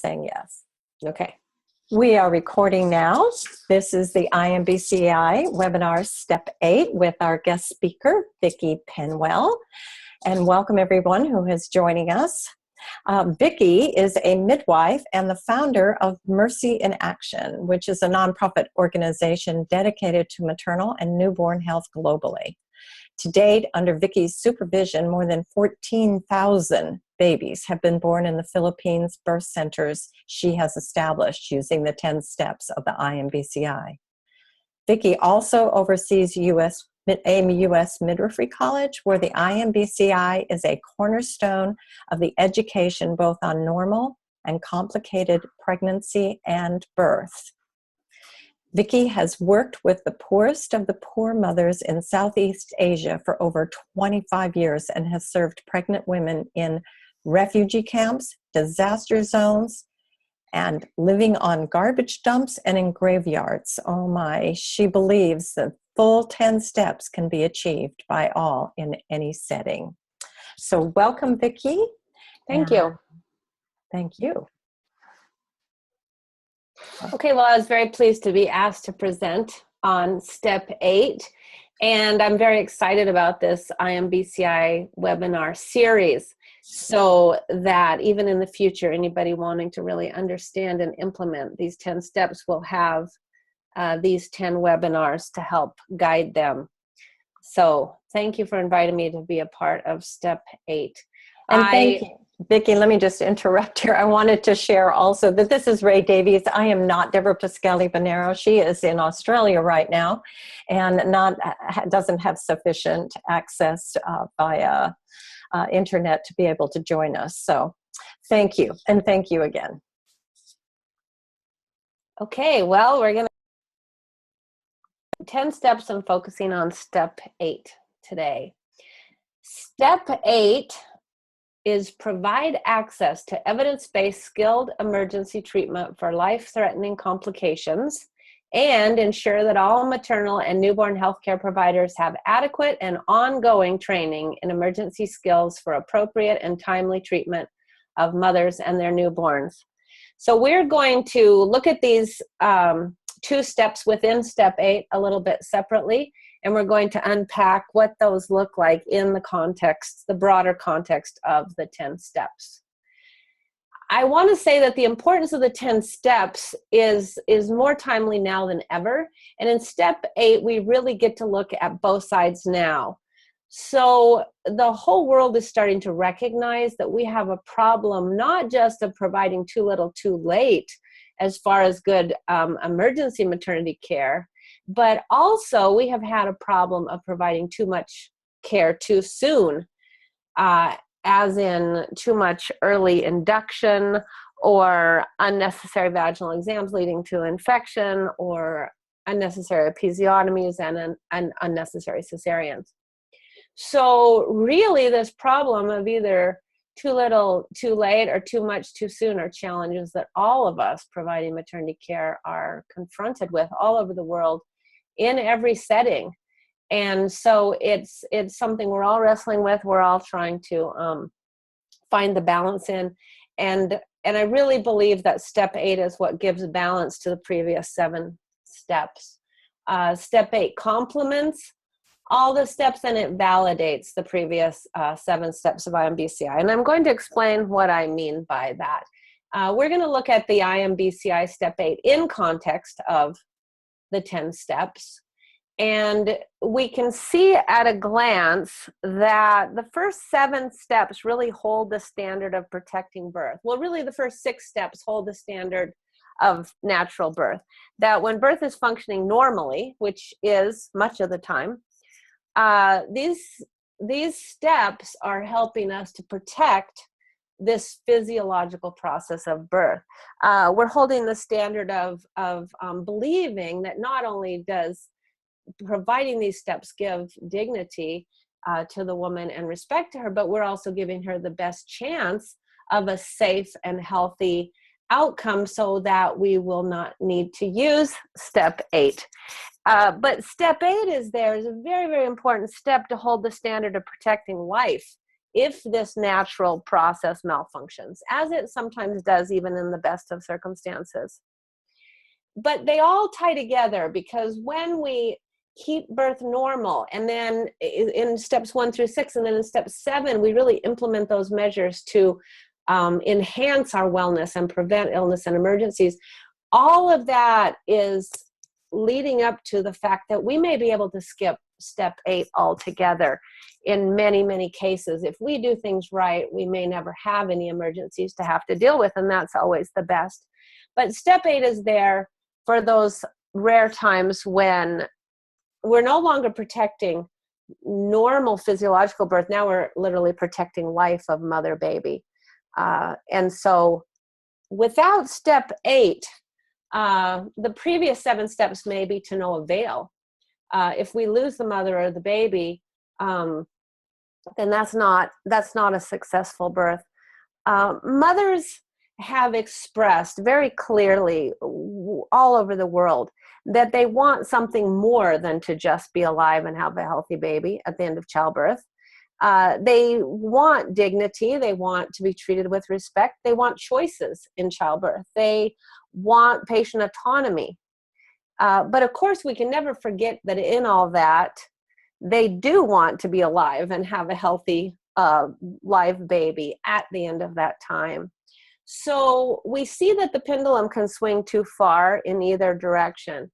saying yes. Okay. We are recording now. This is the IMBCI webinar Step 8 with our guest speaker, Vicki Penwell. And welcome everyone who is joining us. Vicki is a midwife and the founder of Mercy in Action, which is a nonprofit organization dedicated to maternal and newborn health globally. To date, under Vicki's supervision, more than 14,000 babies have been born in the Philippines birth centers she has established using the 10 steps of the IMBCI. Vicki also oversees AIM U.S. Midwifery College, where the IMBCI is a cornerstone of the education both on normal and complicated pregnancy and birth. Vicki has worked with the poorest of the poor mothers in Southeast Asia for over 25 years and has served pregnant women in refugee camps, disaster zones, and living on garbage dumps and in graveyards. Oh my, she believes the full 10 steps can be achieved by all in any setting. So welcome, Vicki. Thank you. Thank you. Okay, well, I was very pleased to be asked to present on Step 8, and I'm very excited about this IMBCI webinar series, so that even in the future, anybody wanting to really understand and implement these 10 steps will have these 10 webinars to help guide them. So thank you for inviting me to be a part of Step 8. And thank you. Vicki, let me just interrupt here. I wanted to share also that this is Ray Davies. I am not Deborah Pascali-Bonero. She is in Australia right now and doesn't have sufficient access via internet to be able to join us. So thank you. And thank you again. Okay, well, we're going to 10 steps and focusing on Step 8 today. Step 8 is provide access to evidence-based skilled emergency treatment for life-threatening complications and ensure that all maternal and newborn healthcare providers have adequate and ongoing training in emergency skills for appropriate and timely treatment of mothers and their newborns. So we're going to look at these 2 steps within Step 8 a little bit separately, and we're going to unpack what those look like in the context, the broader context of the 10 steps. I want to say that the importance of the 10 steps is more timely now than ever. And in Step 8, we really get to look at both sides now. So the whole world is starting to recognize that we have a problem, not just of providing too little too late as far as good emergency maternity care, but also we have had a problem of providing too much care too soon, as in too much early induction or unnecessary vaginal exams leading to infection or unnecessary episiotomies and unnecessary cesareans. So really this problem of either too little, too late, or too much, too soon are challenges that all of us providing maternity care are confronted with all over the world in every setting. And so it's something we're all wrestling with. We're all trying to find the balance in. And I really believe that Step 8 is what gives balance to the previous 7 steps. Step 8 complements all the steps and it validates the previous 7 steps of IMBCI. And I'm going to explain what I mean by that. We're going to look at the IMBCI Step 8 in context of the 10 steps. And we can see at a glance that the first 7 steps really hold the standard of protecting birth. Well, really the first 6 steps hold the standard of natural birth. That when birth is functioning normally, which is much of the time, these steps are helping us to protect this physiological process of birth. We're holding the standard of believing that not only does providing these steps give dignity to the woman and respect to her, but we're also giving her the best chance of a safe and healthy outcome so that we will not need to use Step 8. But Step 8 is a very, very important step to hold the standard of protecting life if this natural process malfunctions, as it sometimes does even in the best of circumstances. But they all tie together, because when we keep birth normal, and then in steps 1 through 6, and then in step 7, we really implement those measures to enhance our wellness and prevent illness and emergencies. All of that is leading up to the fact that we may be able to skip step 8 altogether in many, many cases. If we do things right, we may never have any emergencies to have to deal with, and that's always the best. But step 8 is there for those rare times when we're no longer protecting normal physiological birth. Now we're literally protecting life of mother baby. And so without step 8, the previous 7 steps may be to no avail. If we lose the mother or the baby, then that's not a successful birth. Mothers have expressed very clearly all over the world that they want something more than to just be alive and have a healthy baby at the end of childbirth. They want dignity. They want to be treated with respect. They want choices in childbirth. They want patient autonomy. But of course, we can never forget that in all that, they do want to be alive and have a healthy live baby at the end of that time. So we see that the pendulum can swing too far in either direction.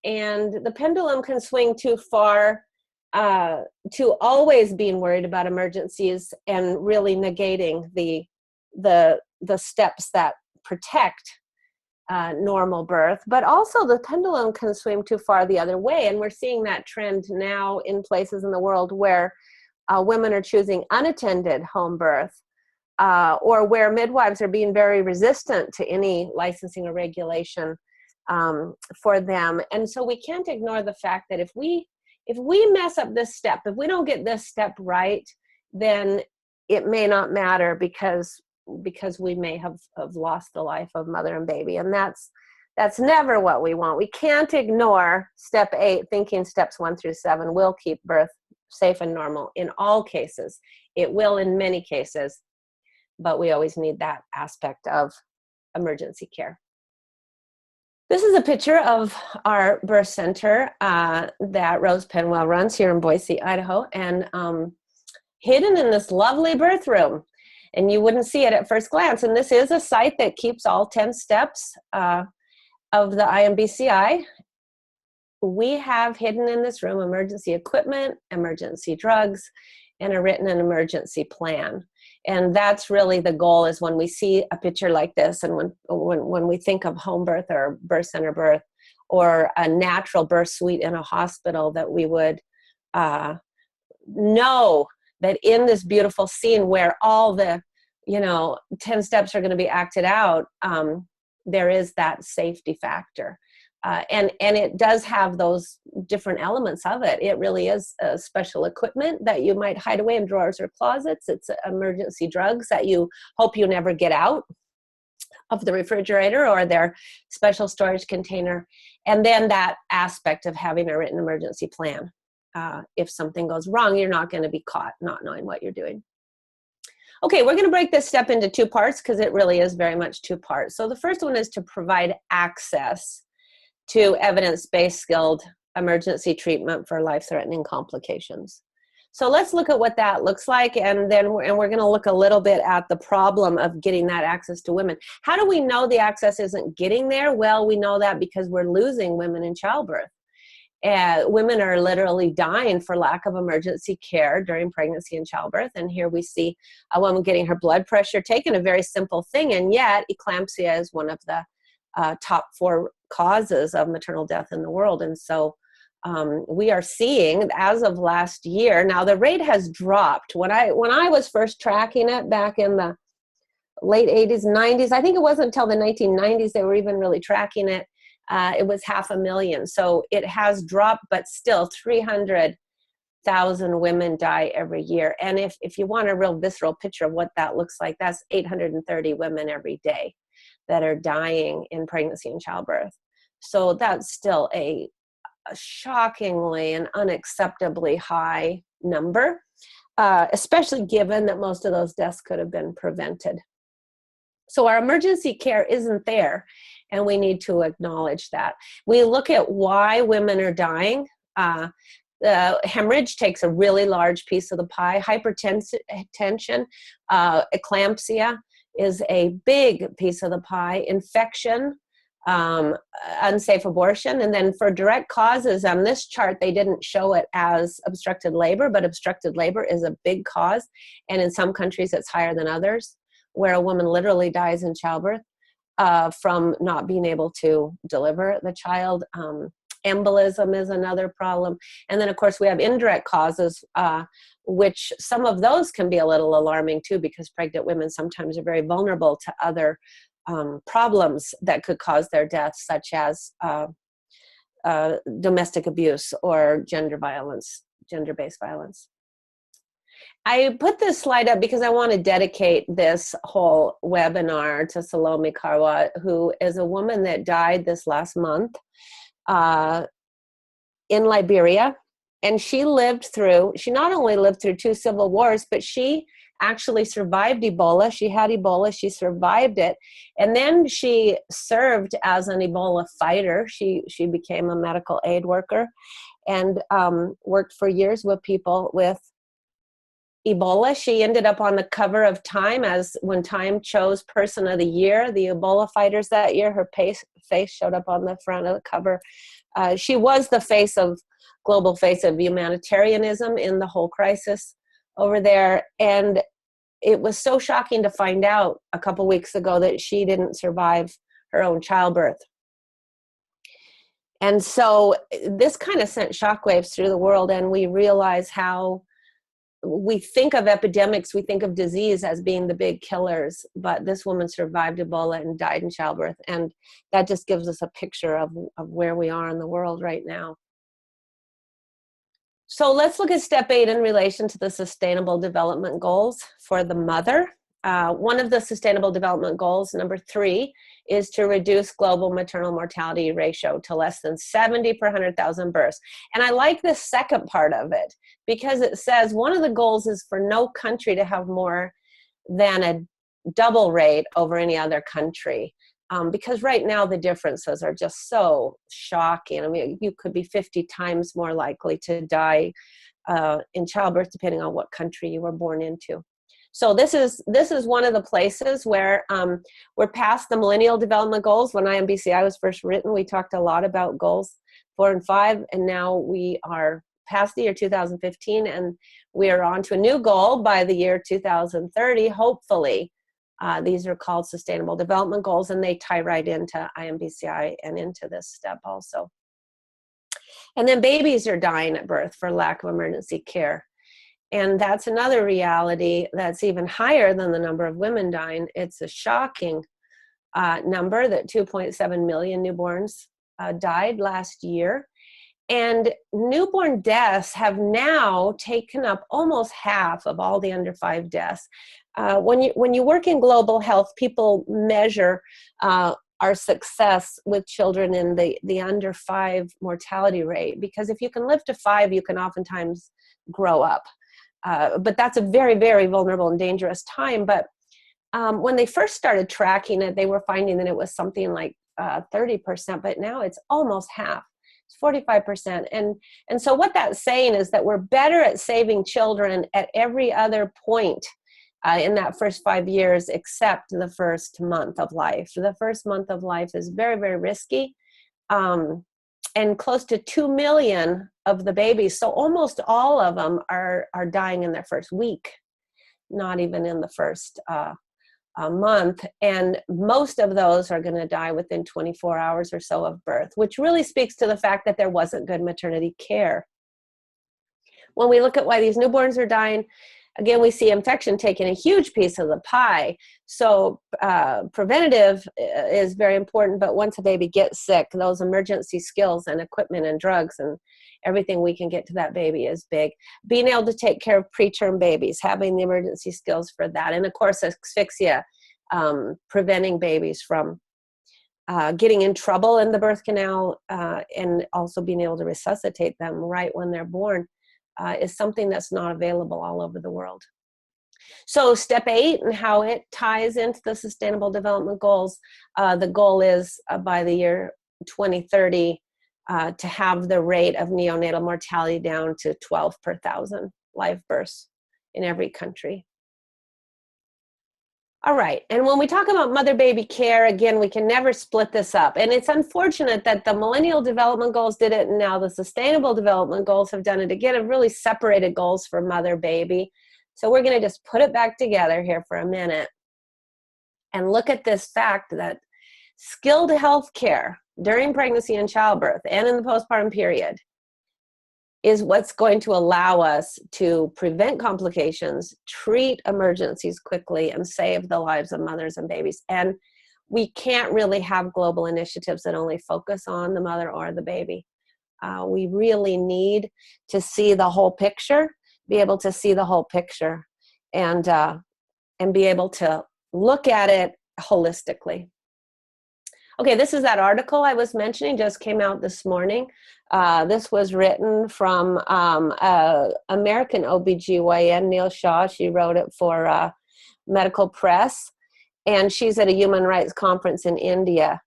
And the pendulum can swing too far to always being worried about emergencies and really negating the steps that protect normal birth. But also the pendulum can swing too far the other way. And we're seeing that trend now in places in the world where women are choosing unattended home birth, or where midwives are being very resistant to any licensing or regulation for them. And so we can't ignore the fact that if we mess up this step, if we don't get this step right, then it may not matter, because we may have lost the life of mother and baby. And that's never what we want. We can't ignore step 8, thinking steps 1 through 7 will keep birth safe and normal in all cases. It will in many cases, but we always need that aspect of emergency care. This is a picture of our birth center that Rose Penwell runs here in Boise, Idaho, and hidden in this lovely birth room. And you wouldn't see it at first glance. And this is a site that keeps all 10 steps of the IMBCI. We have hidden in this room emergency equipment, emergency drugs, and a written and emergency plan. And that's really the goal, is when we see a picture like this, and when we think of home birth or birth center birth or a natural birth suite in a hospital, that we would know that in this beautiful scene where all the 10 steps are going to be acted out, there is that safety factor. And it does have those different elements of it. It really is special equipment that you might hide away in drawers or closets. It's emergency drugs that you hope you never get out of the refrigerator or their special storage container. And then that aspect of having a written emergency plan. If something goes wrong, you're not going to be caught not knowing what you're doing. Okay, we're going to break this step into 2 parts, because it really is very much 2 parts. So the first one is to provide access to evidence-based skilled emergency treatment for life-threatening complications. So let's look at what that looks like, and we're going to look a little bit at the problem of getting that access to women. How do we know the access isn't getting there? Well, we know that because we're losing women in childbirth. Women are literally dying for lack of emergency care during pregnancy and childbirth. And here we see a woman getting her blood pressure taken, a very simple thing, and yet eclampsia is one of the top 4 causes of maternal death in the world. And so we are seeing, as of last year, now the rate has dropped. When I was first tracking it back in the late 80s, 90s, I think it wasn't until the 1990s they were even really tracking it. It was 500,000. So it has dropped, but still 300,000 women die every year. And if you want a real visceral picture of what that looks like, that's 830 women every day that are dying in pregnancy and childbirth. So that's still a shockingly and unacceptably high number. especially given that most of those deaths could have been prevented. So our emergency care isn't there, and we need to acknowledge that. We look at why women are dying. The hemorrhage takes a really large piece of the pie. Hypertension, eclampsia is a big piece of the pie. Infection, unsafe abortion. And then for direct causes, on this chart, they didn't show it as obstructed labor, but obstructed labor is a big cause. And in some countries, it's higher than others, where a woman literally dies in childbirth from not being able to deliver the child. Embolism is another problem. And then, of course, we have indirect causes, which some of those can be a little alarming, too, because pregnant women sometimes are very vulnerable to other problems that could cause their death, such as domestic abuse or gender violence, gender-based violence. I put this slide up because I want to dedicate this whole webinar to Salome Karwa, who is a woman that died this last month in Liberia. And she not only lived through 2 civil wars, but she actually survived Ebola. She had Ebola, she survived it. And then she served as an Ebola fighter. She became a medical aid worker and worked for years with people with Ebola. She ended up on the cover of Time when Time chose Person of the Year, the Ebola fighters that year. Her face showed up on the front of the cover. She was the global face of humanitarianism in the whole crisis over there. And it was so shocking to find out a couple weeks ago that she didn't survive her own childbirth. And so this kind of sent shockwaves through the world, and we realize how we think of epidemics, we think of disease as being the big killers, but this woman survived Ebola and died in childbirth. And that just gives us a picture of where we are in the world right now. So let's look at step 8 in relation to the Sustainable Development Goals for the mother. One of the Sustainable Development Goals, number 3, is to reduce global maternal mortality ratio to less than 70 per 100,000 births. And I like this second part of it because it says one of the goals is for no country to have more than a double rate over any other country. Because right now the differences are just so shocking. I mean, you could be 50 times more likely to die in childbirth depending on what country you were born into. So this is one of the places where we're past the Millennial Development Goals. When IMBCI was first written, we talked a lot about goals 4 and 5, and now we are past the year 2015, and we are on to a new goal by the year 2030, hopefully. These are called Sustainable Development Goals, and they tie right into IMBCI and into this step also. And then babies are dying at birth for lack of emergency care. And that's another reality that's even higher than the number of women dying. It's a shocking number that 2.7 million newborns died last year. And newborn deaths have now taken up almost half of all the under 5 deaths. When you work in global health, people measure our success with children in the under 5 mortality rate, because if you can live to 5, you can oftentimes grow up. But that's a very, very vulnerable and dangerous time. But when they first started tracking it, they were finding that it was something like 30%, but now it's almost half. It's 45%. And so what that's saying is that we're better at saving children at every other point in that first 5 years, except the first month of life. The first month of life is very, very risky. And close to 2 million of the babies, so almost all of them are dying in their first week, not even in the first month. And most of those are going to die within 24 hours or so of birth, which really speaks to the fact that there wasn't good maternity care. When we look at why these newborns are dying, again, we see infection taking a huge piece of the pie. So preventative is very important, but once a baby gets sick, those emergency skills and equipment and drugs and everything we can get to that baby is big. Being able to take care of preterm babies, having the emergency skills for that. And of course, asphyxia, preventing babies from getting in trouble in the birth canal, and also being able to resuscitate them right when they're born. is something that's not available all over the world. So step 8 and how it ties into the Sustainable Development Goals, the goal is by the year 2030 to have the rate of neonatal mortality down to 12 per 1,000 live births in every country. All right, and when we talk about mother-baby care, again, we can never split this up. And it's unfortunate that the Millennial Development Goals did it, and now the Sustainable Development Goals have done it again, have really separated goals for mother-baby. So we're going to just put it back together here for a minute and look at this fact that skilled health care during pregnancy and childbirth and in the postpartum period is what's going to allow us to prevent complications, treat emergencies quickly, and save the lives of mothers and babies. And we can't really have global initiatives that only focus on the mother or the baby. We really need to see the whole picture, be able to see the whole picture, and be able to look at it holistically. Okay, this is that article I was mentioning, just came out this morning. This was written from American OBGYN, Neil Shaw. She wrote it for Medical Press, and she's at a human rights conference in India.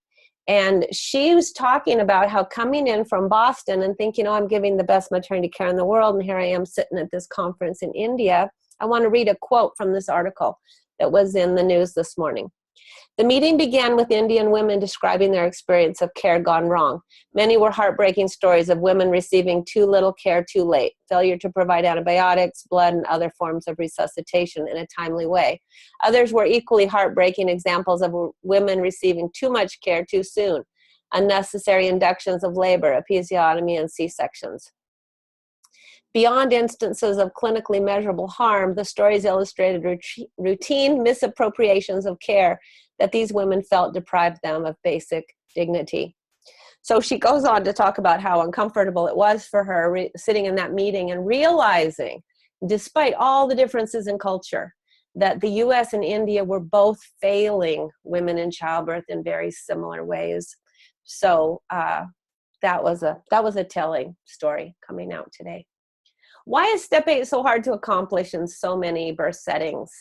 And she was talking about how coming in from Boston and thinking, oh, I'm giving the best maternity care in the world, and here I am sitting at this conference in India. I want to read a quote from this article that was in the news this morning. The meeting began with Indian women describing their experience of care gone wrong. Many were heartbreaking stories of women receiving too little care too late, failure to provide antibiotics, blood, and other forms of resuscitation in a timely way. Others were equally heartbreaking examples of women receiving too much care too soon, unnecessary inductions of labor, episiotomy, and C-sections. Beyond instances of clinically measurable harm, the stories illustrated routine misappropriations of care that these women felt deprived them of basic dignity. So she goes on to talk about how uncomfortable it was for her sitting in that meeting and realizing, despite all the differences in culture, that the US and India were both failing women in childbirth in very similar ways. So that was a telling story coming out today. Why is step 8 so hard to accomplish in so many birth settings?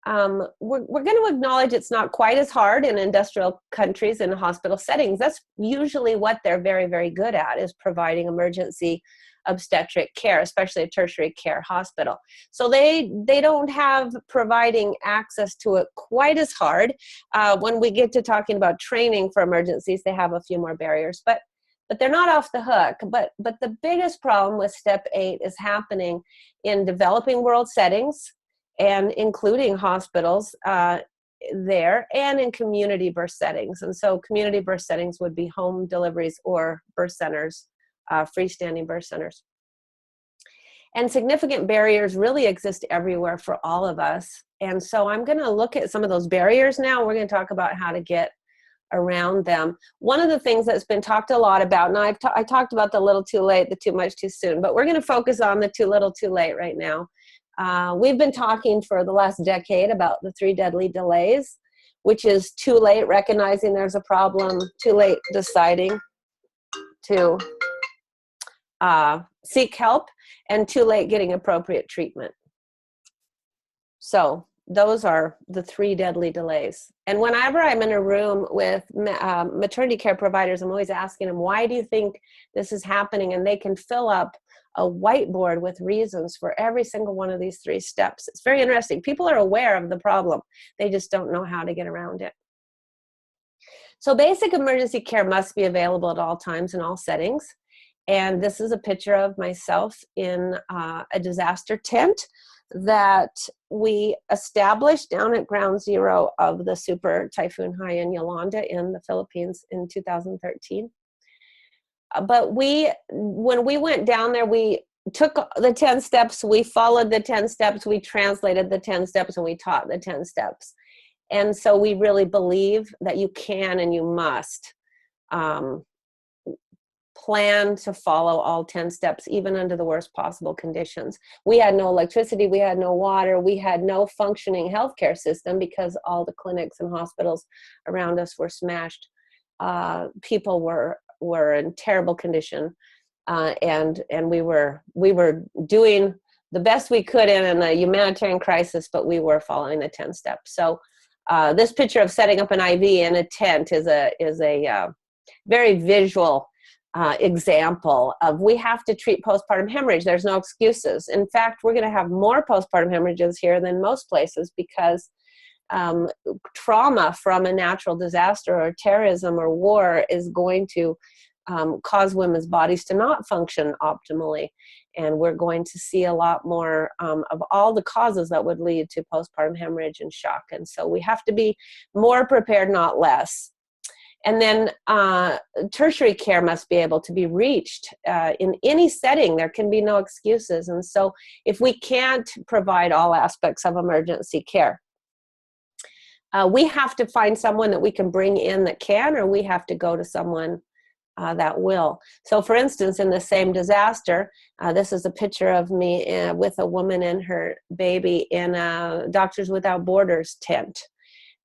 We're going to acknowledge it's not quite as hard in industrial countries and hospital settings. That's usually what they're very, very good at, is providing emergency obstetric care, especially a tertiary care hospital. So they don't have providing access to it quite as hard. When we get to talking about training for emergencies, they have a few more barriers, but they're not off the hook. But the biggest problem with step 8 is happening in developing world settings, and including hospitals there, and in community birth settings. And so community birth settings would be home deliveries or birth centers, freestanding birth centers. And significant barriers really exist everywhere for all of us. And so I'm going to look at some of those barriers now. We're going to talk about how to get around them. One of the things that's been talked a lot about, and I talked about the little too late, the too much too soon, but we're going to focus on the too little too late right now. We've been talking for the last decade about the 3 deadly delays, which is too late recognizing there's a problem, too late deciding to seek help, and too late getting appropriate treatment. So those are the 3 deadly delays. And whenever I'm in a room with maternity care providers, I'm always asking them, why do you think this is happening? And they can fill up a whiteboard with reasons for every single one of these 3 steps. It's very interesting. People are aware of the problem. They just don't know how to get around it. So basic emergency care must be available at all times in all settings. And this is a picture of myself in a disaster tent that we established down at ground zero of the super typhoon Haiyan Yolanda in the Philippines in 2013. But when we went down there, we took the 10 steps, we followed the 10 steps, we translated the 10 steps, and we taught the 10 steps. And so we really believe that you can and you must plan to follow all 10 steps, even under the worst possible conditions. We had no electricity, we had no water, we had no functioning healthcare system because all the clinics and hospitals around us were smashed. People were in terrible condition. and we were doing the best we could in a humanitarian crisis, but we were following the 10 steps. So this picture of setting up an IV in a tent is a very visual example of we have to treat postpartum hemorrhage. There's no excuses. In fact, we're going to have more postpartum hemorrhages here than most places because trauma from a natural disaster or terrorism or war is going to cause women's bodies to not function optimally. And we're going to see a lot more of all the causes that would lead to postpartum hemorrhage and shock. And so we have to be more prepared, not less. And then tertiary care must be able to be reached in any setting. There can be no excuses. And so if we can't provide all aspects of emergency care, we have to find someone that we can bring in that can, or we have to go to someone that will. So for instance, in the same disaster, this is a picture of me with a woman and her baby in a Doctors Without Borders tent.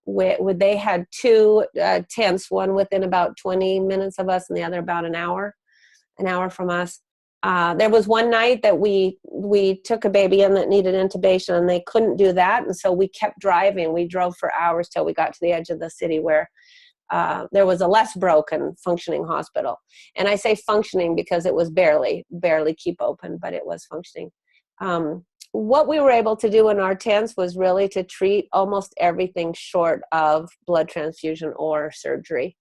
They had two tents, one within about 20 minutes of us and the other about an hour from us. There was one night that we took a baby in that needed intubation, and they couldn't do that, and so we kept driving. We drove for hours till we got to the edge of the city where there was a less broken functioning hospital. And I say functioning because it was barely keep open, but it was functioning. What we were able to do in our tents was really to treat almost everything short of blood transfusion or surgery.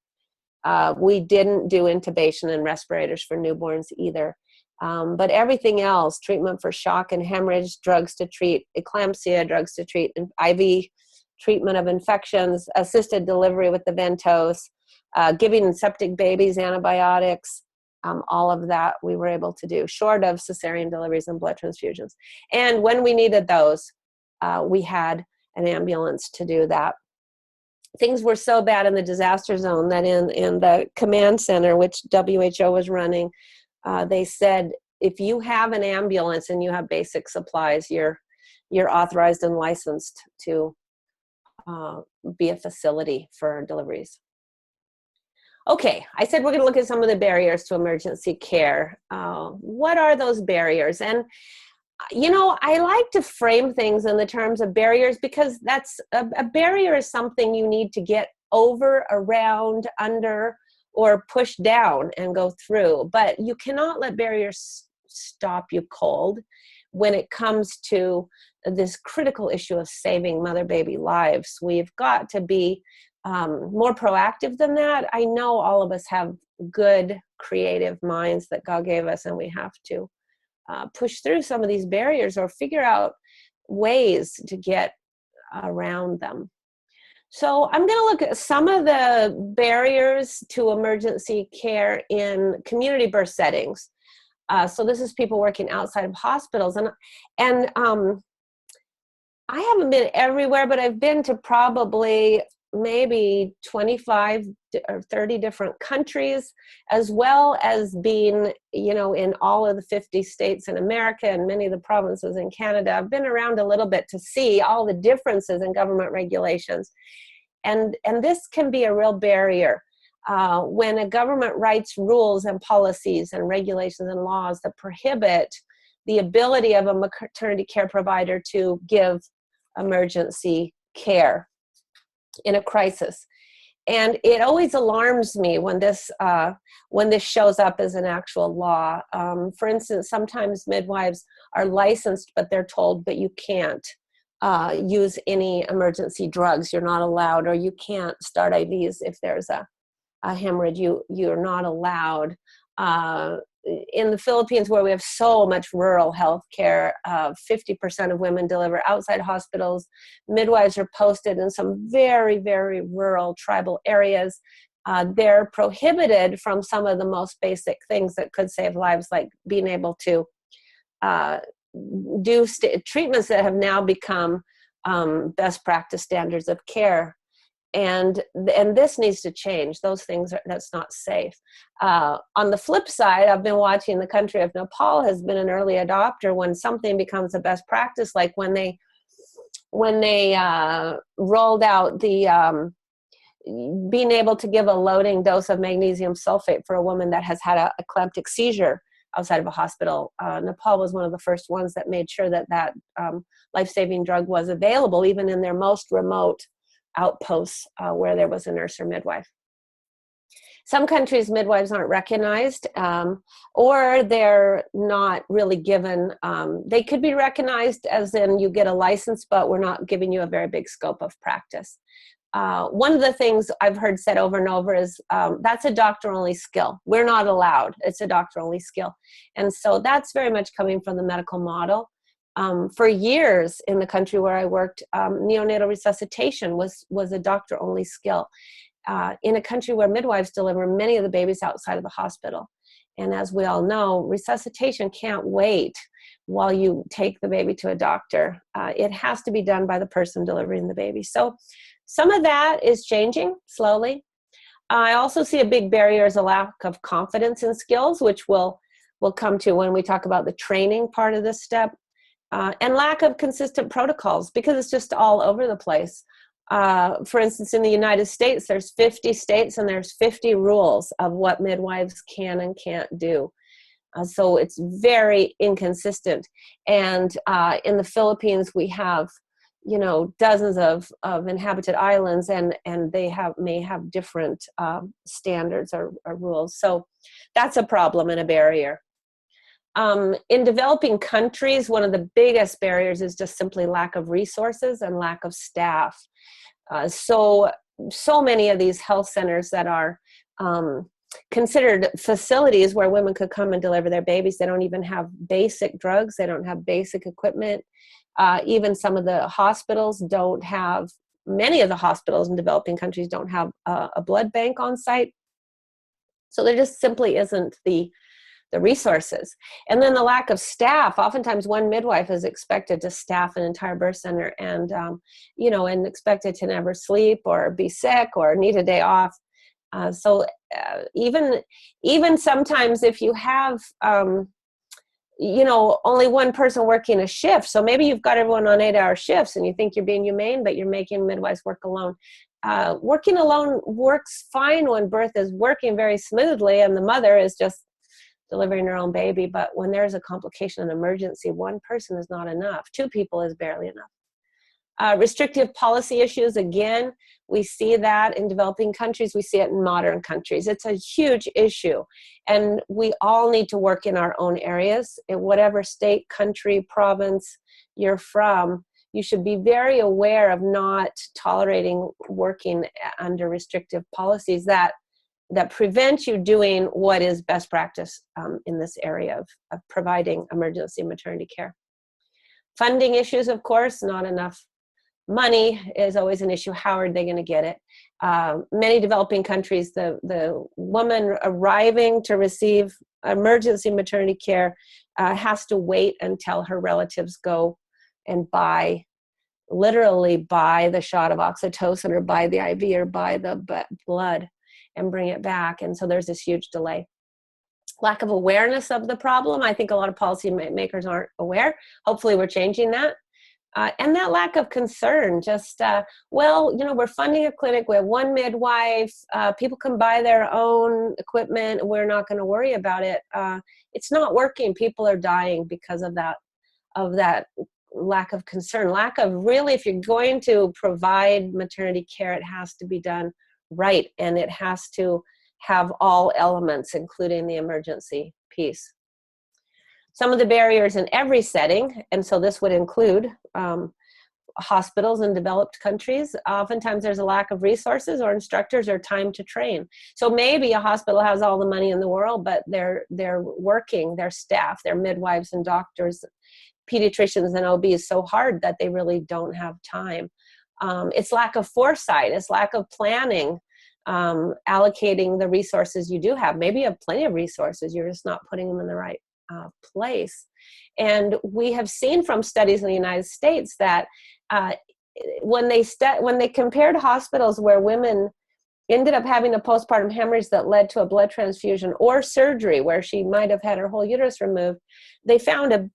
We didn't do intubation and respirators for newborns either. But everything else, treatment for shock and hemorrhage, drugs to treat eclampsia, drugs to treat IV treatment of infections, assisted delivery with the Ventos, giving septic babies antibiotics, all of that we were able to do, short of cesarean deliveries and blood transfusions. And when we needed those, we had an ambulance to do that. Things were so bad in the disaster zone that in the command center, which WHO was running, they said, if you have an ambulance and you have basic supplies, you're authorized and licensed to be a facility for deliveries. Okay, I said we're going to look at some of the barriers to emergency care. What are those barriers? And, you know, I like to frame things in the terms of barriers because that's a barrier is something you need to get over, around, under, or push down and go through. But you cannot let barriers stop you cold when it comes to this critical issue of saving mother-baby lives. We've got to be more proactive than that. I know all of us have good creative minds that God gave us, and we have to push through some of these barriers or figure out ways to get around them. So I'm going to look at some of the barriers to emergency care in community birth settings. So this is people working outside of hospitals, and I haven't been everywhere, but I've been to probably maybe 25 or 30 different countries, as well as being, you know, in all of the 50 states in America and many of the provinces in Canada. I've been around a little bit to see all the differences in government regulations. And this can be a real barrier when a government writes rules and policies and regulations and laws that prohibit the ability of a maternity care provider to give emergency care in a crisis. And it always alarms me when this shows up as an actual law. For instance, sometimes midwives are licensed, but they're told, but you can't use any emergency drugs. You're not allowed, or you can't start IVs if there's a hemorrhage. You're not allowed. In the Philippines, where we have so much rural health care, 50% of women deliver outside hospitals. Midwives are posted in some very, very rural tribal areas. They're prohibited from some of the most basic things that could save lives, like being able to do treatments that have now become best practice standards of care. And this needs to change. Those things that's not safe. On the flip side, I've been watching the country of Nepal has been an early adopter when something becomes a best practice, like when they rolled out the being able to give a loading dose of magnesium sulfate for a woman that has had a eclamptic seizure. outside of a hospital. Nepal was one of the first ones that made sure that life-saving drug was available, even in their most remote outposts where there was a nurse or midwife. Some countries, midwives aren't recognized, or they're not really given. They could be recognized as in you get a license, but we're not giving you a very big scope of practice. One of the things I've heard said over and over is that's a doctor-only skill. We're not allowed. It's a doctor-only skill. And so that's very much coming from the medical model. For years in the country where I worked, neonatal resuscitation was a doctor-only skill. In a country where midwives deliver many of the babies outside of the hospital. And as we all know, resuscitation can't wait while you take the baby to a doctor. It has to be done by the person delivering the baby. So some of that is changing slowly. I also see a big barrier as a lack of confidence in skills, which we'll come to when we talk about the training part of this step, and lack of consistent protocols because it's just all over the place. For instance, in the United States, there's 50 states and there's 50 rules of what midwives can and can't do. So it's very inconsistent. And in the Philippines, we have, dozens of inhabited islands, and they may have different standards or rules. So that's a problem and a barrier. In developing countries, one of the biggest barriers is just simply lack of resources and lack of staff. So many of these health centers that are considered facilities where women could come and deliver their babies, they don't even have basic drugs. They don't have basic equipment. Even some of the hospitals don't have, many of the hospitals in developing countries don't have a blood bank on site. So there just simply isn't the resources. And then the lack of staff. Oftentimes one midwife is expected to staff an entire birth center and, and expected to never sleep or be sick or need a day off. So even sometimes if you have, only one person working a shift, so maybe you've got everyone on 8-hour shifts and you think you're being humane, but you're making midwives work alone. Working alone works fine when birth is working very smoothly and the mother is just delivering her own baby, but when there's a complication, an emergency, one person is not enough. 2 people is barely enough. Restrictive policy issues, again, we see that in developing countries, we see it in modern countries. It's a huge issue, and we all need to work in our own areas. In whatever state, country, province you're from, you should be very aware of not tolerating working under restrictive policies that prevent you doing what is best practice in this area of providing emergency maternity care. Funding issues, of course, not enough money is always an issue. How are they going to get it? Many developing countries, the woman arriving to receive emergency maternity care has to wait until her relatives go and literally buy the shot of oxytocin or buy the IV or buy the blood and bring it back. And so there's this huge delay. Lack of awareness of the problem. I think a lot of policy makers aren't aware. Hopefully we're changing that. And that lack of concern, just, we're funding a clinic, we have one midwife, people can buy their own equipment, we're not going to worry about it. It's not working. People are dying because of that lack of concern, lack of really, if you're going to provide maternity care, it has to be done right, and it has to have all elements, including the emergency piece. Some of the barriers in every setting, and so this would include hospitals in developed countries. Oftentimes there's a lack of resources or instructors or time to train. So maybe a hospital has all the money in the world, but they're working, their staff, their midwives and doctors, pediatricians and OBs so hard that they really don't have time. It's lack of foresight, it's lack of planning, allocating the resources you do have. Maybe you have plenty of resources, you're just not putting them in the right place. And we have seen from studies in the United States that when they compared hospitals where women ended up having a postpartum hemorrhage that led to a blood transfusion or surgery where she might have had her whole uterus removed, they found a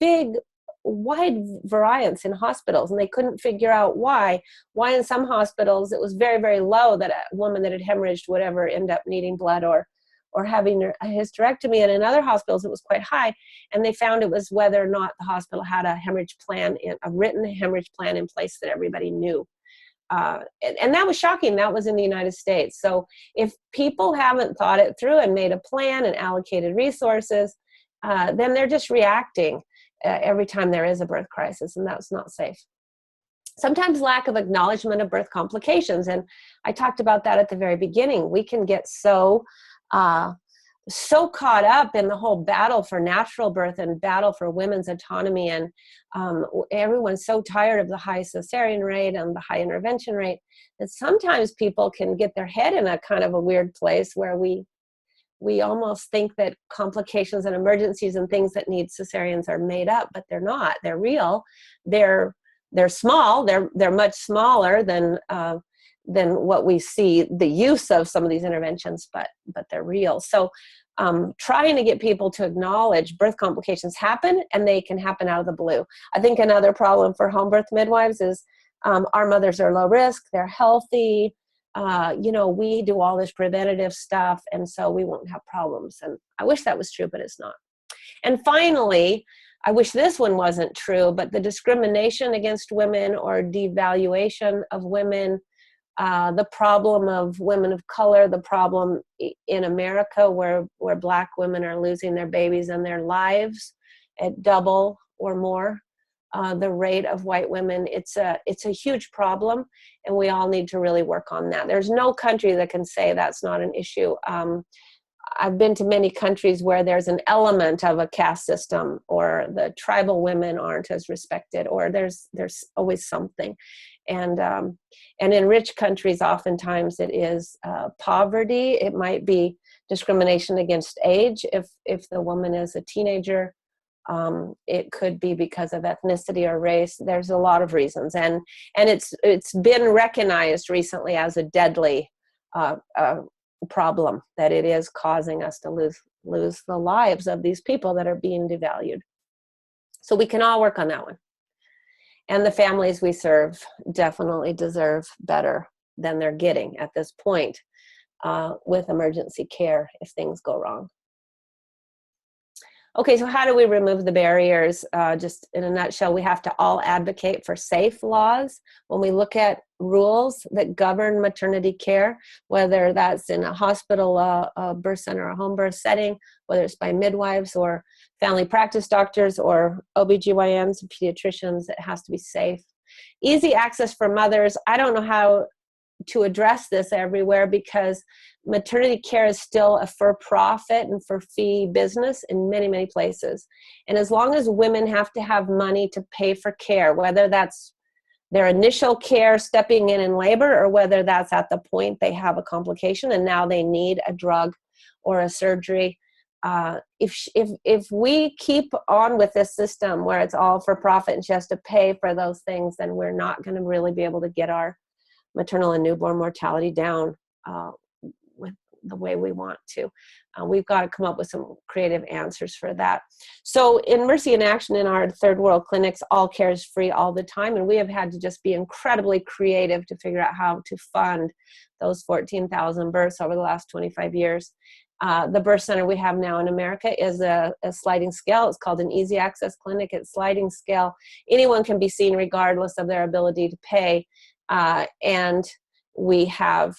wide variance in hospitals, and they couldn't figure out why in some hospitals it was very, very low that a woman that had hemorrhaged would ever end up needing blood or or having a hysterectomy. And in other hospitals, it was quite high. And they found it was whether or not the hospital had a hemorrhage plan, a written hemorrhage plan in place that everybody knew. And that was shocking. That was in the United States. So if people haven't thought it through and made a plan and allocated resources, then they're just reacting every time there is a birth crisis, and that's not safe. Sometimes lack of acknowledgement of birth complications, and I talked about that at the very beginning. We can get so caught up in the whole battle for natural birth and battle for women's autonomy, and everyone's so tired of the high cesarean rate and the high intervention rate that sometimes people can get their head in a kind of a weird place where we almost think that complications and emergencies and things that need cesareans are made up, but they're not. They're real. They're small. They're much smaller than what we see the use of some of these interventions, but they're real. So trying to get people to acknowledge birth complications happen, and they can happen out of the blue. I think another problem for home birth midwives is our mothers are low risk. They're healthy. We do all this preventative stuff, and so we won't have problems. And I wish that was true, but it's not. And finally, I wish this one wasn't true, but the discrimination against women or devaluation of women, the problem of women of color, the problem in America where Black women are losing their babies and their lives at double or more the rate of white women. It's a huge problem, and we all need to really work on that. There's no country that can say that's not an issue. I've been to many countries where there's an element of a caste system, or the tribal women aren't as respected, or there's always something. And in rich countries, oftentimes it is poverty. It might be discrimination against age if the woman is a teenager. It could be because of ethnicity or race. There's a lot of reasons, and it's been recognized recently as a deadly problem, that it is causing us to lose the lives of these people that are being devalued. So we can all work on that one. And the families we serve definitely deserve better than they're getting at this point with emergency care if things go wrong. Okay, so how do we remove the barriers? Just in a nutshell, we have to all advocate for safe laws. When we look at rules that govern maternity care, whether that's in a hospital, a birth center, a home birth setting, whether it's by midwives or family practice doctors or OBGYNs and pediatricians, it has to be safe. Easy access for mothers. I don't know how to address this everywhere because maternity care is still a for-profit and for-fee business in many, many places. And as long as women have to have money to pay for care, whether that's their initial care stepping in labor, or whether that's at the point they have a complication and now they need a drug or a surgery, if we keep on with this system where it's all for profit and she has to pay for those things, then we're not going to really be able to get our maternal and newborn mortality down with the way we want to. We've got to come up with some creative answers for that. So in Mercy in Action, in our third world clinics, all care is free all the time, and we have had to just be incredibly creative to figure out how to fund those 14,000 births over the last 25 years. The birth center we have now in America is a sliding scale. It's called an easy access clinic. It's sliding scale. Anyone can be seen regardless of their ability to pay. And we have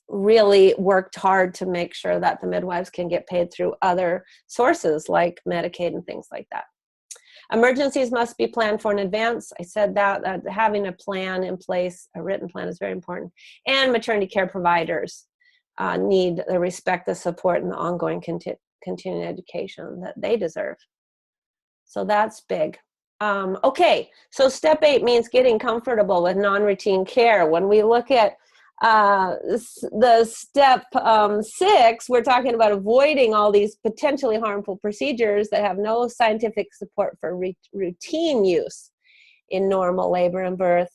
really worked hard to make sure that the midwives can get paid through other sources like Medicaid and things like that. Emergencies must be planned for in advance. I said that having a plan in place, a written plan, is very important. And maternity care providers need the respect, the support, and the ongoing continuing education that they deserve. So that's big. Okay, so step 8 means getting comfortable with non-routine care. When we look at the step 6, we're talking about avoiding all these potentially harmful procedures that have no scientific support for routine use in normal labor and birth.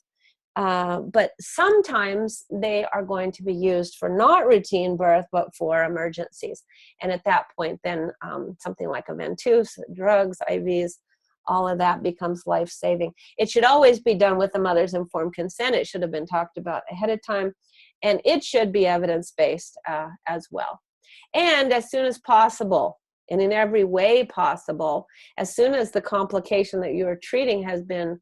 But sometimes they are going to be used for not routine birth, but for emergencies. And at that point, then something like a ventouse, drugs, IVs, all of that becomes life-saving. It should always be done with the mother's informed consent. It should have been talked about ahead of time, and it should be evidence-based as well. And as soon as possible, and in every way possible, as soon as the complication that you're treating has been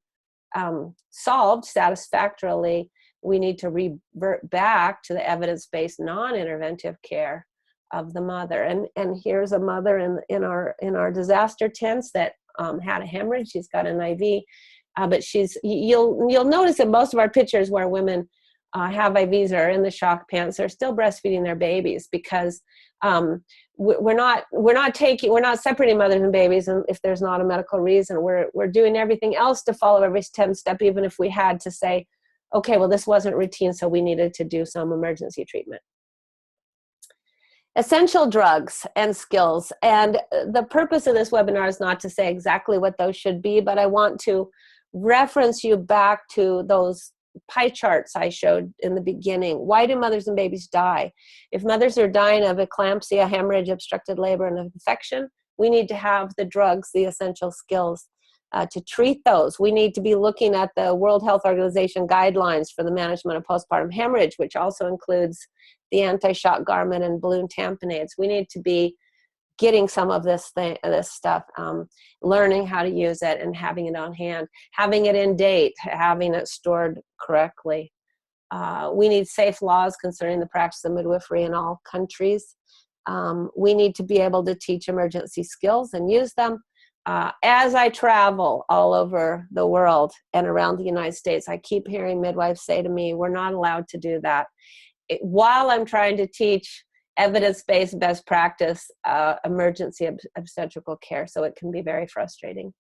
solved satisfactorily, we need to revert back to the evidence-based non-interventive care of the mother. And here's a mother in our disaster tents that had a hemorrhage. She's got an IV, but you'll notice in most of our pictures where women have IVs or are in the shock pants, they're still breastfeeding their babies, because we're not separating mothers and babies, and if there's not a medical reason, we're doing everything else to follow every 10 step, even if we had to say, okay, well, this wasn't routine, so we needed to do some emergency treatment. Essential drugs and skills. And the purpose of this webinar is not to say exactly what those should be, but I want to reference you back to those pie charts I showed in the beginning. Why do mothers and babies die? If mothers are dying of eclampsia, hemorrhage, obstructed labor, and infection, we need to have the drugs, the essential skills to treat those. We need to be looking at the World Health Organization guidelines for the management of postpartum hemorrhage, which also includes the anti-shock garment and balloon tamponades. We need to be getting some of this stuff, learning how to use it and having it on hand, having it in date, having it stored correctly. We need safe laws concerning the practice of midwifery in all countries. We need to be able to teach emergency skills and use them. As I travel all over the world and around the United States, I keep hearing midwives say to me, we're not allowed to do that. While I'm trying to teach evidence-based best practice emergency obstetrical care, so it can be very frustrating.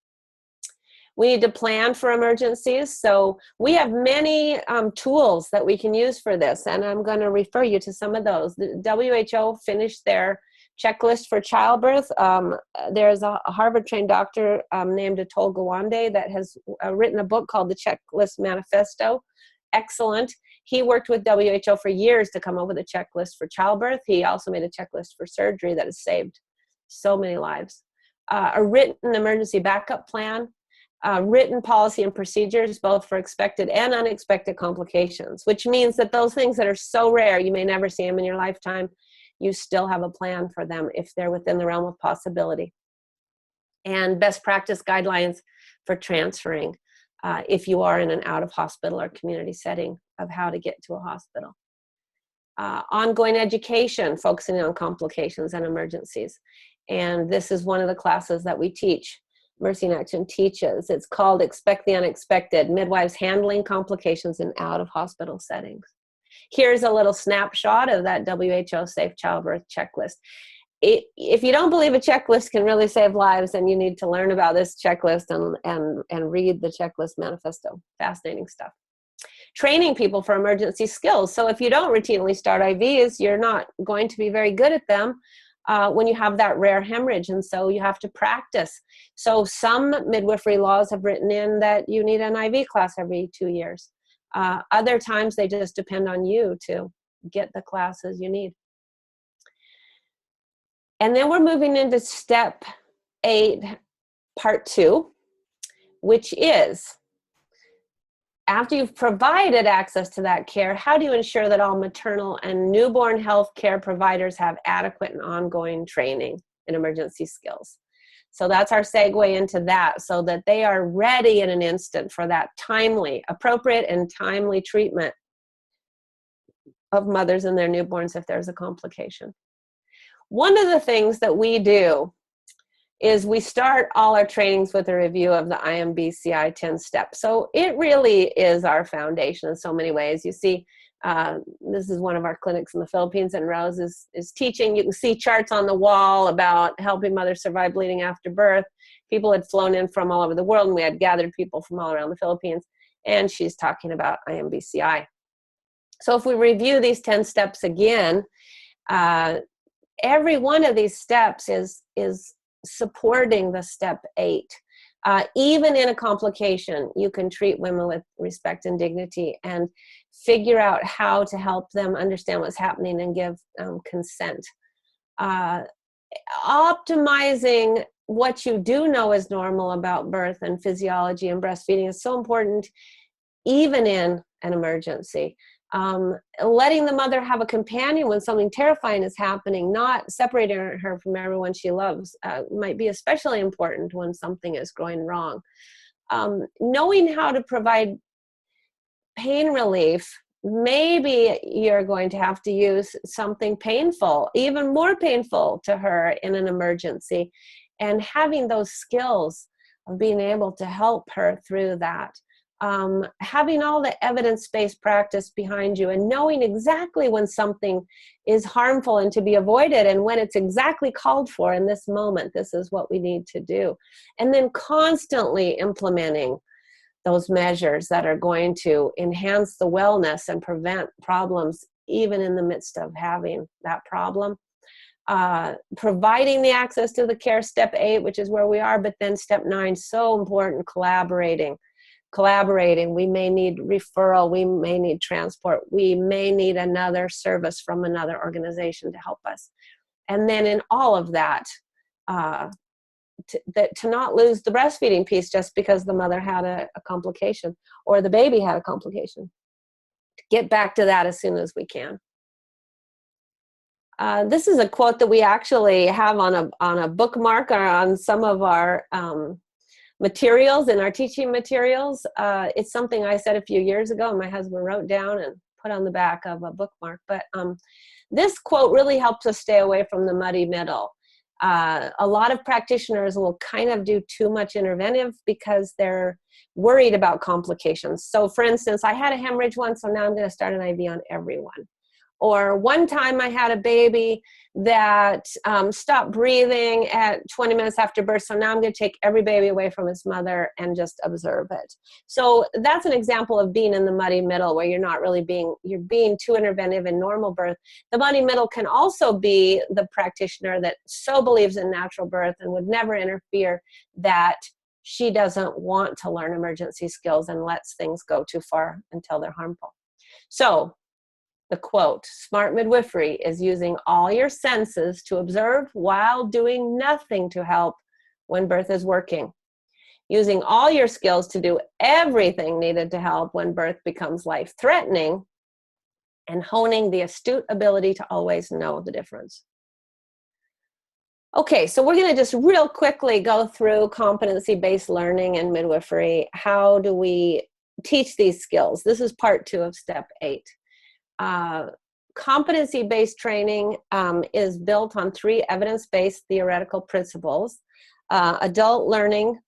We need to plan for emergencies. So we have many tools that we can use for this, and I'm going to refer you to some of those. The WHO finished their checklist for childbirth. There's a Harvard-trained doctor named Atul Gawande that has written a book called The Checklist Manifesto. Excellent. He worked with WHO for years to come up with a checklist for childbirth. He also made a checklist for surgery that has saved so many lives. A written emergency backup plan, written policy and procedures, both for expected and unexpected complications, which means that those things that are so rare, you may never see them in your lifetime, you still have a plan for them if they're within the realm of possibility. And best practice guidelines for transferring if you are in an out-of-hospital or community setting of how to get to a hospital. Ongoing education, focusing on complications and emergencies. And this is one of the classes that we teach, Mercy in Action teaches. It's called Expect the Unexpected, Midwives Handling Complications in Out-of-Hospital Settings. Here's a little snapshot of that WHO Safe Childbirth Checklist. If you don't believe a checklist can really save lives, then you need to learn about this checklist and read the checklist manifesto. Fascinating stuff. Training people for emergency skills. So if you don't routinely start IVs, you're not going to be very good at them when you have that rare hemorrhage, and so you have to practice. So some midwifery laws have written in that you need an IV class every 2 years. Other times they just depend on you to get the classes you need. And then we're moving into step 8, part 2, which is, after you've provided access to that care, how do you ensure that all maternal and newborn health care providers have adequate and ongoing training in emergency skills? So that's our segue into that, so that they are ready in an instant for that timely, appropriate and timely treatment of mothers and their newborns if there's a complication. One of the things that we do is we start all our trainings with a review of the IMBCI 10 steps. So it really is our foundation in so many ways. You see, this is one of our clinics in the Philippines, and Rose is teaching. You can see charts on the wall about helping mothers survive bleeding after birth. People had flown in from all over the world, and we had gathered people from all around the Philippines, and she's talking about IMBCI. So if we review these 10 steps again, every one of these steps is supporting the step 8. Even in a complication, you can treat women with respect and dignity and figure out how to help them understand what's happening and give consent. Optimizing what you do know is normal about birth and physiology and breastfeeding is so important, even in an emergency. Letting the mother have a companion when something terrifying is happening, not separating her from everyone she loves, might be especially important when something is going wrong. Knowing how to provide pain relief, maybe you're going to have to use something painful, even more painful to her in an emergency, and having those skills of being able to help her through that. Having all the evidence-based practice behind you and knowing exactly when something is harmful and to be avoided and when it's exactly called for in this moment, this is what we need to do. And then constantly implementing those measures that are going to enhance the wellness and prevent problems even in the midst of having that problem. Providing the access to the care, step 8, which is where we are, but then step 9, so important, collaborating. We may need referral, we may need transport, we may need another service from another organization to help us. And then in all of that, to not lose the breastfeeding piece just because the mother had a complication or the baby had a complication. To get back to that as soon as we can. This is a quote that we actually have on a bookmark or on some of our materials, in our teaching materials. It's something I said a few years ago and my husband wrote down and put on the back of a bookmark. But this quote really helps us stay away from the muddy middle. A lot of practitioners will kind of do too much interventive because they're worried about complications. So for instance, I had a hemorrhage once, so now I'm going to start an IV on everyone. Or one time I had a baby that stopped breathing at 20 minutes after birth, so now I'm going to take every baby away from its mother and just observe it. So that's an example of being in the muddy middle where you're not really you're being too interventive in normal birth. The muddy middle can also be the practitioner that so believes in natural birth and would never interfere that she doesn't want to learn emergency skills and lets things go too far until they're harmful. So the quote, smart midwifery is using all your senses to observe while doing nothing to help when birth is working. Using all your skills to do everything needed to help when birth becomes life-threatening, and honing the astute ability to always know the difference. Okay, so we're going to just real quickly go through competency-based learning and midwifery. How do we teach these skills? This is part 2 of step 8. Competency-based training is built on 3 evidence-based theoretical principles. Adult learning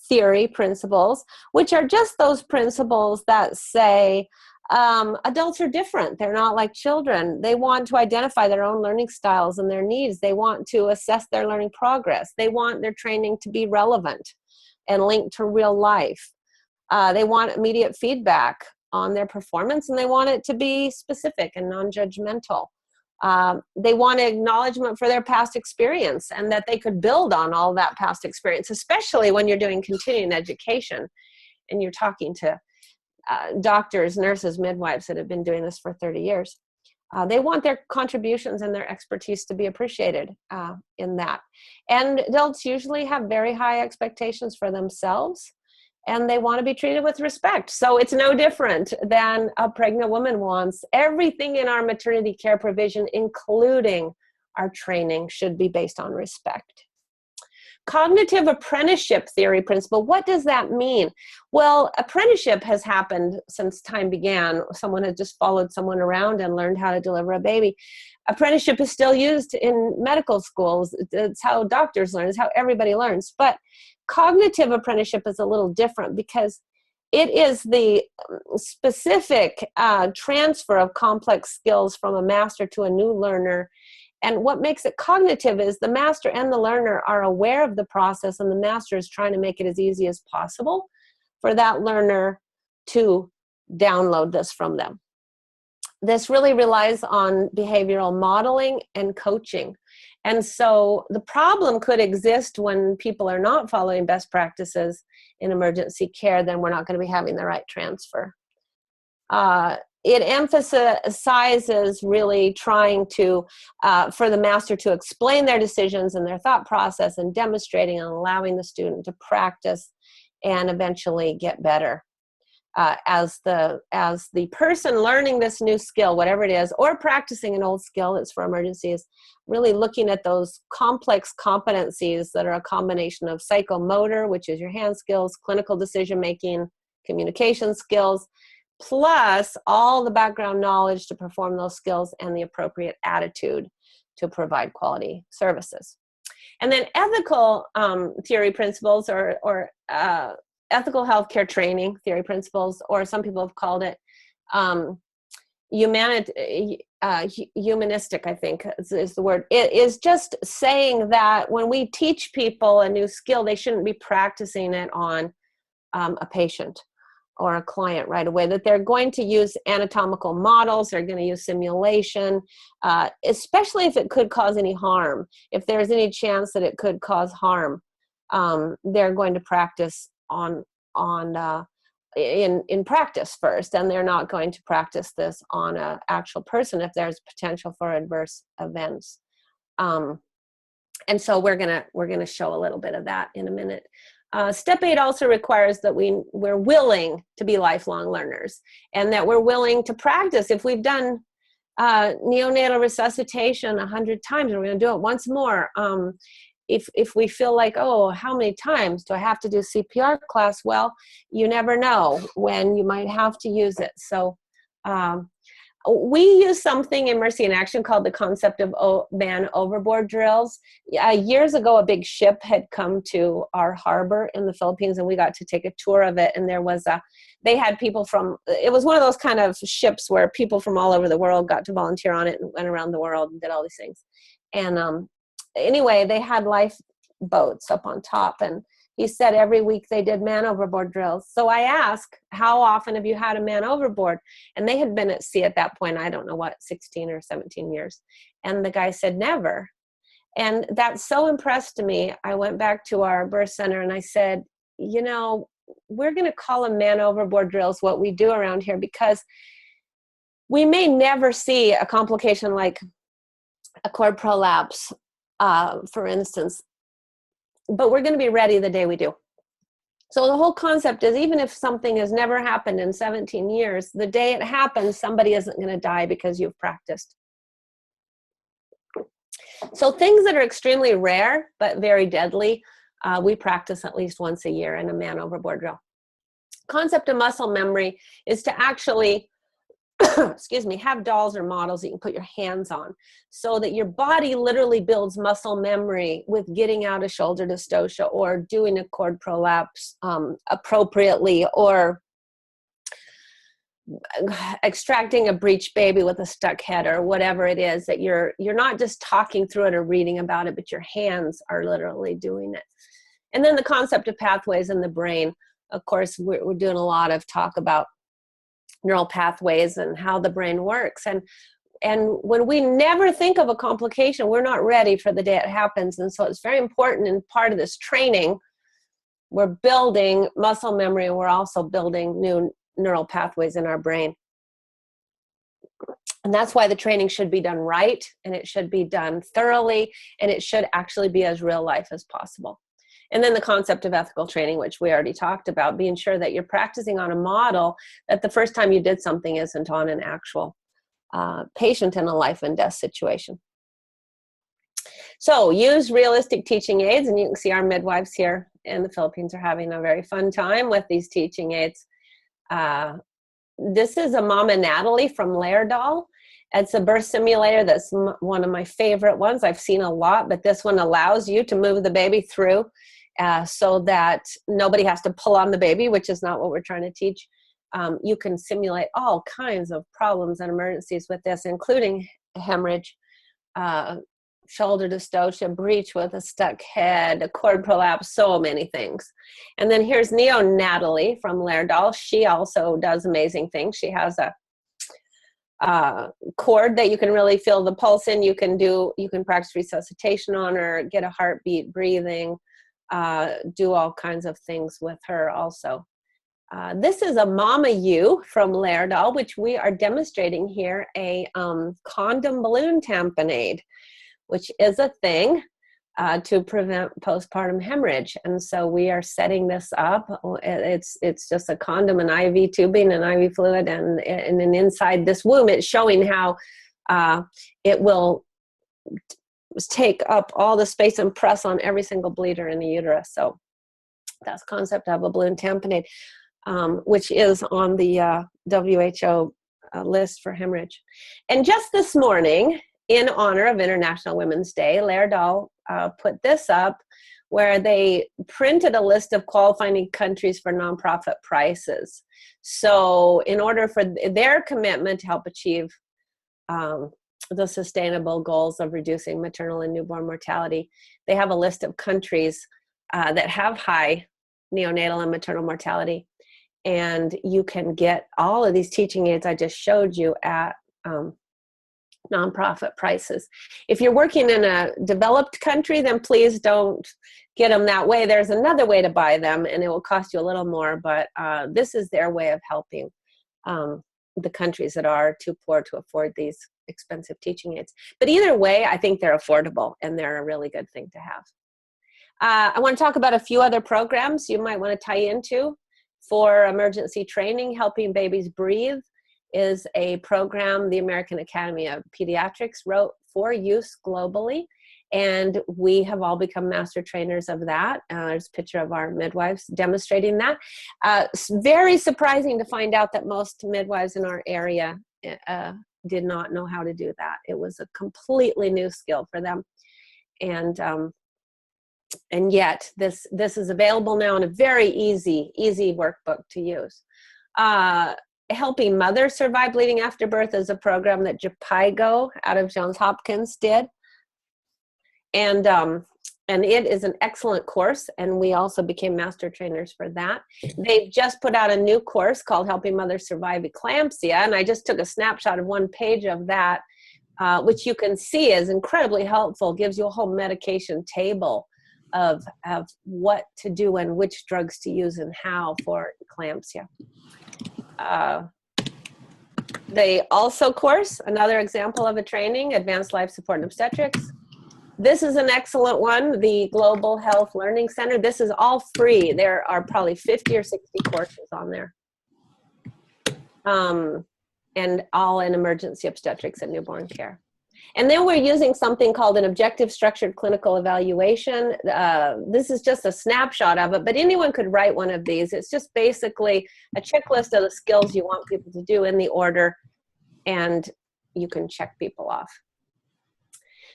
theory principles, which are just those principles that say adults are different. They're not like children. They want to identify their own learning styles and their needs. They want to assess their learning progress. They want their training to be relevant and linked to real life. They want immediate feedback on their performance, and they want it to be specific and non-judgmental. They want acknowledgement for their past experience and that they could build on all that past experience, especially when you're doing continuing education and you're talking to doctors, nurses, midwives that have been doing this for 30 years. They want their contributions and their expertise to be appreciated in that. And adults usually have very high expectations for themselves, and they want to be treated with respect. So it's no different than a pregnant woman wants. Everything in our maternity care provision, including our training, should be based on respect. Cognitive apprenticeship theory principle, what does that mean? Well, apprenticeship has happened since time began. Someone has just followed someone around and learned how to deliver a baby. Apprenticeship is still used in medical schools. It's how doctors learn, it's how everybody learns. But cognitive apprenticeship is a little different because it is the specific transfer of complex skills from a master to a new learner. And what makes it cognitive is the master and the learner are aware of the process, and the master is trying to make it as easy as possible for that learner to download this from them. This really relies on behavioral modeling and coaching. And so the problem could exist when people are not following best practices in emergency care, then we're not going to be having the right transfer. It emphasizes really trying to, for the master to explain their decisions and their thought process and demonstrating and allowing the student to practice and eventually get better. as the person learning this new skill, whatever it is, or practicing an old skill that's for emergencies, really looking at those complex competencies that are a combination of psychomotor, which is your hand skills, clinical decision making, communication skills, plus all the background knowledge to perform those skills and the appropriate attitude to provide quality services. And then ethical theory principles or ethical healthcare training theory principles, or some people have called it humanistic, I think is the word. It is just saying that when we teach people a new skill, they shouldn't be practicing it on a patient or a client right away, that they're going to use anatomical models, they're going to use simulation, especially if it could cause any harm. If there's any chance that it could cause harm, they're going to practice in practice first, and they're not going to practice this on an actual person if there's potential for adverse events. And so we're gonna show a little bit of that in a minute. Step 8 also requires that we're willing to be lifelong learners, and that we're willing to practice. If we've done neonatal resuscitation 100 times, we're going to do it once more. If we feel like, oh, how many times do I have to do CPR class? Well, you never know when you might have to use it. So we use something in Mercy in Action called the concept of man overboard drills. Years ago, a big ship had come to our harbor in the Philippines, and we got to take a tour of it. And they had people it was one of those kind of ships where people from all over the world got to volunteer on it and went around the world and did all these things. And anyway, they had lifeboats up on top, and he said every week they did man overboard drills. So I asked, how often have you had a man overboard? And they had been at sea at that point, I don't know what, 16 or 17 years. And the guy said, never. And that so impressed me. I went back to our birth center and I said, we're going to call them man overboard drills, what we do around here, because we may never see a complication like a cord prolapse, for instance, but we're going to be ready the day we do. So the whole concept is, even if something has never happened in 17 years, the day it happens, somebody isn't going to die because you've practiced. So things that are extremely rare but very deadly, we practice at least once a year in a man overboard drill. Concept of muscle memory is to actually have dolls or models that you can put your hands on, so that your body literally builds muscle memory with getting out a shoulder dystocia or doing a cord prolapse appropriately, or extracting a breech baby with a stuck head, or whatever it is, that you're not just talking through it or reading about it, but your hands are literally doing it. And then the concept of pathways in the brain. Of course, we're doing a lot of talk about neural pathways and how the brain works. And when we never think of a complication, we're not ready for the day it happens. And so it's very important, in part of this training, we're building muscle memory, and we're also building new neural pathways in our brain. And that's why the training should be done right, and it should be done thoroughly, and it should actually be as real life as possible. And then the concept of ethical training, which we already talked about, being sure that you're practicing on a model that the first time you did something isn't on an actual patient in a life and death situation. So use realistic teaching aids, and you can see our midwives here in the Philippines are having a very fun time with these teaching aids. This is a Mama Natalie from Laerdal. It's a birth simulator that's one of my favorite ones. I've seen a lot, but this one allows you to move the baby through so that nobody has to pull on the baby, which is not what we're trying to teach. You can simulate all kinds of problems and emergencies with this, including hemorrhage, shoulder dystocia, breech with a stuck head, a cord prolapse, so many things. And then here's Natalie from Laerdal. She also does amazing things. She has a cord that you can really feel the pulse in. You can practice resuscitation on her, get a heartbeat, breathing, do all kinds of things with her also. This is a Mama U from Laerdal, which we are demonstrating here, a condom balloon tamponade, which is a thing. to prevent postpartum hemorrhage. And so we are setting this up. It's just a condom, an IV tubing, an IV fluid, and then inside this womb, it's showing how it will take up all the space and press on every single bleeder in the uterus. So that's concept of a balloon tamponade, which is on the WHO list for hemorrhage. And just this morning, in honor of International Women's Day, Laerdal put this up where they printed a list of qualifying countries for nonprofit prices. So in order for their commitment to help achieve the sustainable goals of reducing maternal and newborn mortality, they have a list of countries that have high neonatal and maternal mortality. And you can get all of these teaching aids I just showed you at nonprofit prices. If you're working in a developed country, then please don't get them that way. There's another way to buy them, and it will cost you a little more, but this is their way of helping the countries that are too poor to afford these expensive teaching aids. But either way, I think they're affordable, and they're a really good thing to have. I want to talk about a few other programs you might want to tie into for emergency training. Helping Babies Breathe is a program the American Academy of Pediatrics wrote for use globally, and we have all become master trainers of that. There's a picture of our midwives demonstrating that. It's very surprising to find out that most midwives in our area did not know how to do that. It was a completely new skill for them, and yet this is available now in a very easy workbook to use. Helping Mothers Survive Bleeding After Birth is a program that JPIGO out of Johns Hopkins did. And it is an excellent course, and we also became master trainers for that. They've just put out a new course called Helping Mothers Survive Eclampsia, and I just took a snapshot of one page of that, which you can see is incredibly helpful, gives you a whole medication table of what to do and which drugs to use and how for eclampsia. They also course, another example of a training, Advanced Life Support and Obstetrics. This is an excellent one, the Global Health Learning Center. This is all free. There are probably 50 or 60 courses on there. And all in emergency obstetrics and newborn care. And then we're using something called an objective structured clinical evaluation. This is just a snapshot of it, but anyone could write one of these. It's just basically a checklist of the skills you want people to do in the order, and you can check people off.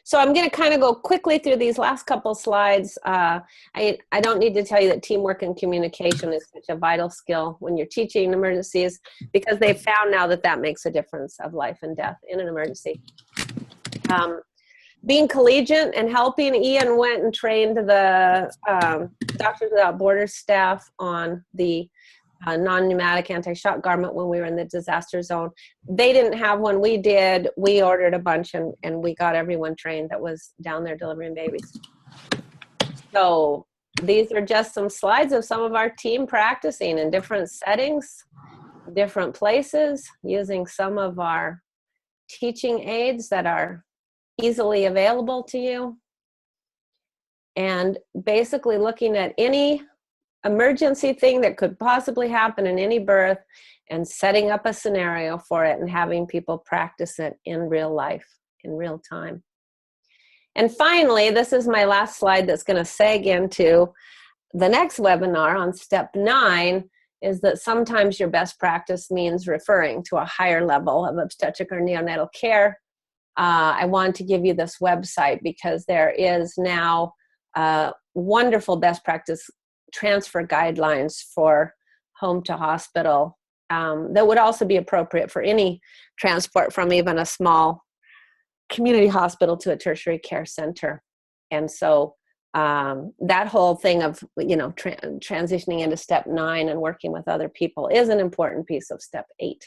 So I'm going to kind of go quickly through these last couple slides. I don't need to tell you that teamwork and communication is such a vital skill when you're teaching emergencies, because they've found now that that makes a difference of life and death in an emergency. Being collegiate and helping. Ian went and trained the Doctors Without Borders staff on the non-pneumatic anti-shock garment when we were in the disaster zone. They didn't have one, we did. We ordered a bunch, and we got everyone trained that was down there delivering babies. So these are just some slides of some of our team practicing in different settings, different places, using some of our teaching aids that are easily available to you, and basically looking at any emergency thing that could possibly happen in any birth and setting up a scenario for it and having people practice it in real life, in real time. And finally, this is my last slide that's going to seg into the next webinar on step 9, is that sometimes your best practice means referring to a higher level of obstetric or neonatal care. I wanted to give you this website because there is now wonderful best practice transfer guidelines for home to hospital that would also be appropriate for any transport from even a small community hospital to a tertiary care center. And so that whole thing of, transitioning into step 9 and working with other people is an important piece of step 8.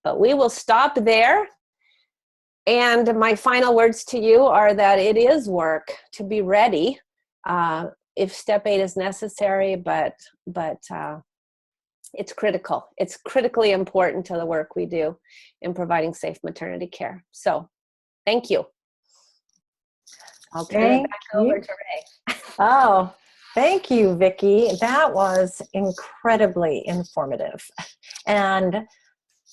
But we will stop there. And my final words to you are that it is work to be ready if step 8 is necessary, but it's critical. It's critically important to the work we do in providing safe maternity care. So thank you. I'll turn it Thank back over you. to Ray. Oh, thank you, Vicki. That was incredibly informative. And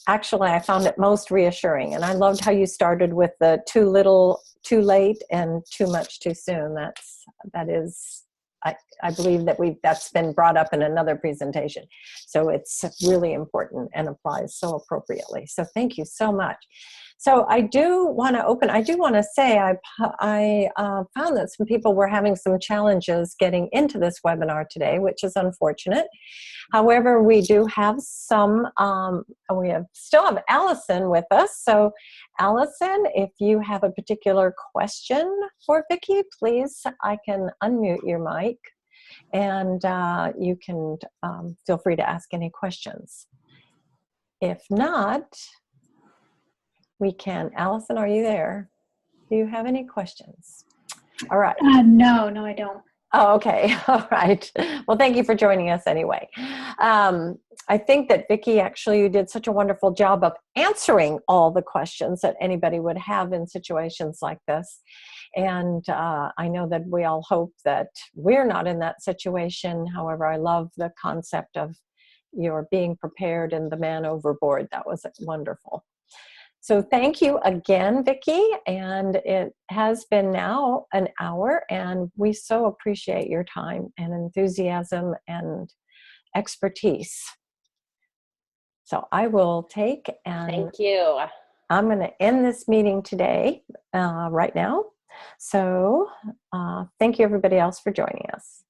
actually, I found it most reassuring. And I loved how you started with the too little, too late, and too much, too soon. That is, I believe that that's been brought up in another presentation. So it's really important and applies so appropriately. So thank you so much. So I do want to say I found that some people were having some challenges getting into this webinar today, which is unfortunate. However, we do have still have Allison with us. So Allison, if you have a particular question for Vicki, please, I can unmute your mic and you can feel free to ask any questions. If not, we can. Allison, are you there? Do you have any questions? All right. No, I don't. Oh, okay. All right. Well, thank you for joining us anyway. I think that Vicki, actually, you did such a wonderful job of answering all the questions that anybody would have in situations like this. And I know that we all hope that we're not in that situation. However, I love the concept of your being prepared and the man overboard. That was wonderful. So thank you again, Vicki, and it has been now an hour, and we so appreciate your time and enthusiasm and expertise. So I will take and Thank you. I'm going to end this meeting today, right now. So thank you everybody else for joining us.